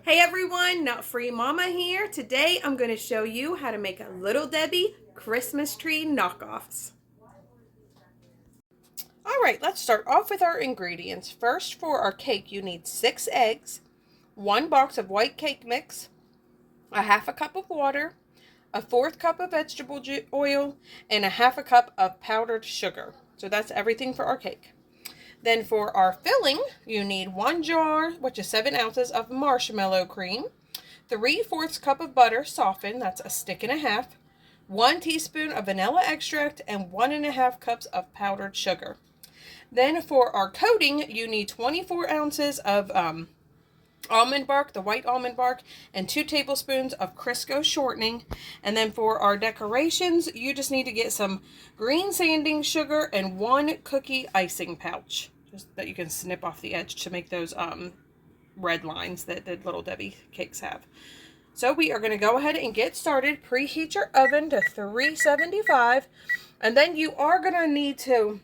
Hey everyone, Nut Free Mama here. Today I'm going to show you how to make a Little Debbie Christmas tree knockoffs. Alright, let's start off with our ingredients. First, for our cake, you need 6 eggs, 1 box of white cake mix, a half a cup of water, a 1/4 cup of vegetable oil, and a half a cup of powdered sugar. So that's everything for our cake. Then for our filling, you need 1 jar, which is 7 ounces of marshmallow cream, 3/4 cup of butter softened, that's a stick and a half, 1 teaspoon of vanilla extract, and 1½ cups of powdered sugar. Then for our coating, you need 24 ounces of almond bark, the white almond bark, and 2 tablespoons of Crisco shortening. And then for our decorations, you just need to get some green sanding sugar and 1 cookie icing pouch, just that you can snip off the edge to make those red lines that the Little Debbie cakes have. So we are going to go ahead and get started. Preheat your oven to 375, and then you are going to need to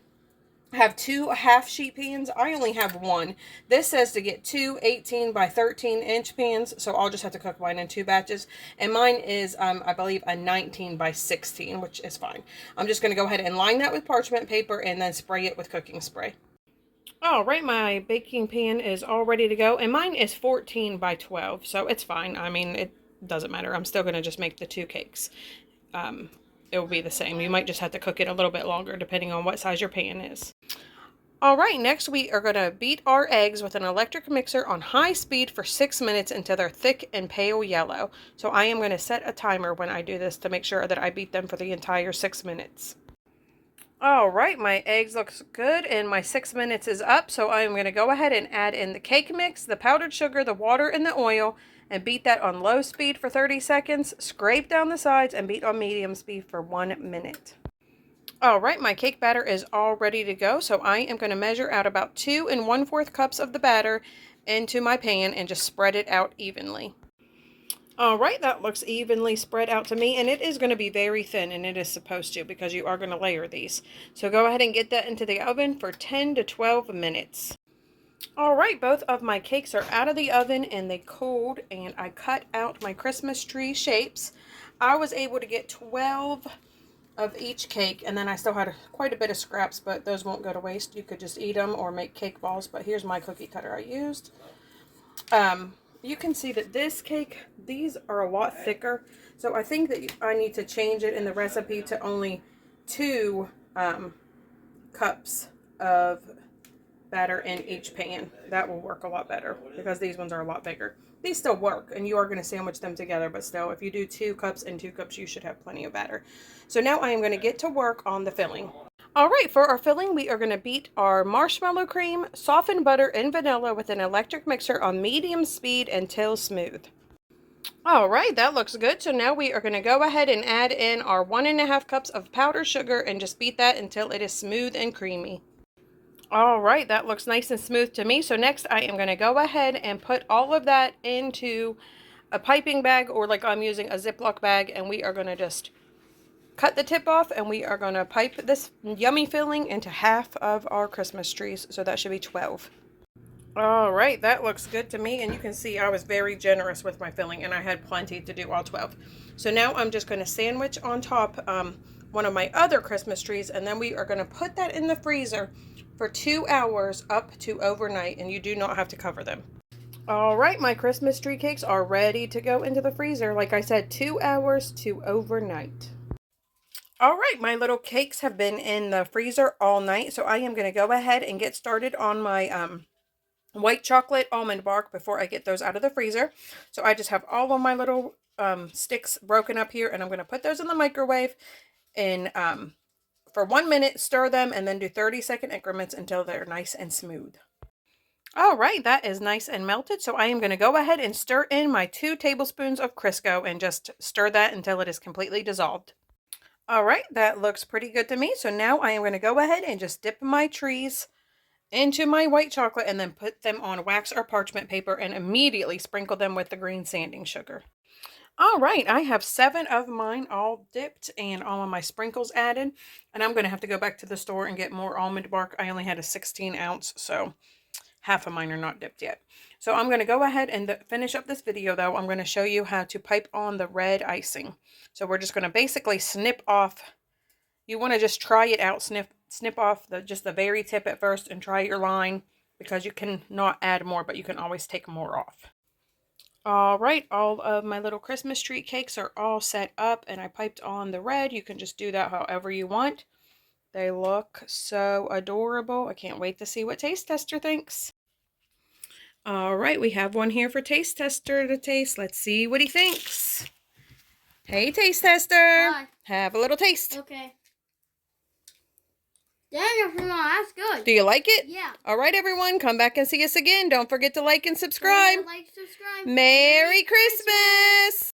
have 2 half sheet pans. I only have 1. This says to get 2 18 by 13 inch pans, so I'll just have to cook mine in 2 batches. And mine is, I believe, a 19 by 16, which is fine. I'm just going to go ahead and line that with parchment paper and then spray it with cooking spray. All right, my baking pan is all ready to go, and mine is 14 by 12, so it's fine. I mean, it doesn't matter. I'm still going to just make the 2 cakes. It will be the same. You might just have to cook it a little bit longer depending on what size your pan is. All right, next we are going to beat our eggs with an electric mixer on high speed for 6 minutes until they're thick and pale yellow. So I am going to set a timer when I do this to make sure that I beat them for the entire 6 minutes. All right, my eggs looks good and my 6 minutes is up. So I am going to go ahead and add in the cake mix, the powdered sugar, the water, and the oil, and beat that on low speed for 30 seconds. Scrape down the sides and beat on medium speed for 1 minute. All right, my cake batter is all ready to go. So I am going to measure out about 2 1/4 cups of the batter into my pan and just spread it out evenly. All right, that looks evenly spread out to me, and it is going to be very thin, and it is supposed to because you are going to layer these. So go ahead and get that into the oven for 10 to 12 minutes. All right, both of my cakes are out of the oven and they cooled, and I cut out my Christmas tree shapes. I was able to get 12 of each cake, and then I still had quite a bit of scraps, but those won't go to waste. You could just eat them or make cake balls, but here's my cookie cutter I used. You can see that this cake, these are a lot thicker, so I think that I need to change it in the recipe to only 2 cups of batter in each pan. That will work a lot better because these ones are a lot bigger. These still work, and you are going to sandwich them together, but still, if you do 2 cups and 2 cups, you should have plenty of batter. So now I am going to get to work on the filling. All right, for our filling, we are going to beat our marshmallow cream, softened butter, and vanilla with an electric mixer on medium speed until smooth. All right, that looks good. So now we are going to go ahead and add in our 1½ cups of powdered sugar and just beat that until it is smooth and creamy. All right, that looks nice and smooth to me. So next I am going to go ahead and put all of that into a piping bag, or like I'm using a Ziploc bag, and we are going to just cut the tip off, and we are going to pipe this yummy filling into half of our Christmas trees. So that should be 12. All right, that looks good to me, and you can see I was very generous with my filling, and I had plenty to do all 12. So now I'm just going to sandwich on top one of my other Christmas trees, and then we are going to put that in the freezer for 2 hours up to overnight, and you do not have to cover them. All right, my Christmas tree cakes are ready to go into the freezer. Like I said, 2 hours to overnight. All right, my little cakes have been in the freezer all night, so I am going to go ahead and get started on my white chocolate almond bark before I get those out of the freezer. So I just have all of my little sticks broken up here, and I'm going to put those in the microwave and for 1 minute, stir them, and then do 30-second increments until they're nice and smooth. All right, that is nice and melted, so I am going to go ahead and stir in my 2 tablespoons of Crisco and just stir that until it is completely dissolved. All right, that looks pretty good to me, so now I am going to go ahead and just dip my trees into my white chocolate and then put them on wax or parchment paper and immediately sprinkle them with the green sanding sugar. All right, I have 7 of mine all dipped and all of my sprinkles added, and I'm going to have to go back to the store and get more almond bark. I only had a 16 ounce, so Half of mine are not dipped yet. So I'm going to go ahead and finish up this video, though. I'm going to show you how to pipe on the red icing. So we're just going to basically snip off. You want to just try it out. Snip off just the very tip at first and try your line, because you can not add more, but you can always take more off. All right, all of my little Christmas tree cakes are all set up, and I piped on the red. You can just do that however you want. They look so adorable. I can't wait to see what Taste Tester thinks. All right, we have one here for Taste Tester to taste. Let's see what he thinks. Hey, Taste Tester. Hi. Have a little taste. Okay. Daniel, that's good. Do you like it? Yeah. All right, everyone, come back and see us again. Don't forget to like and subscribe. Like, subscribe. Merry Christmas.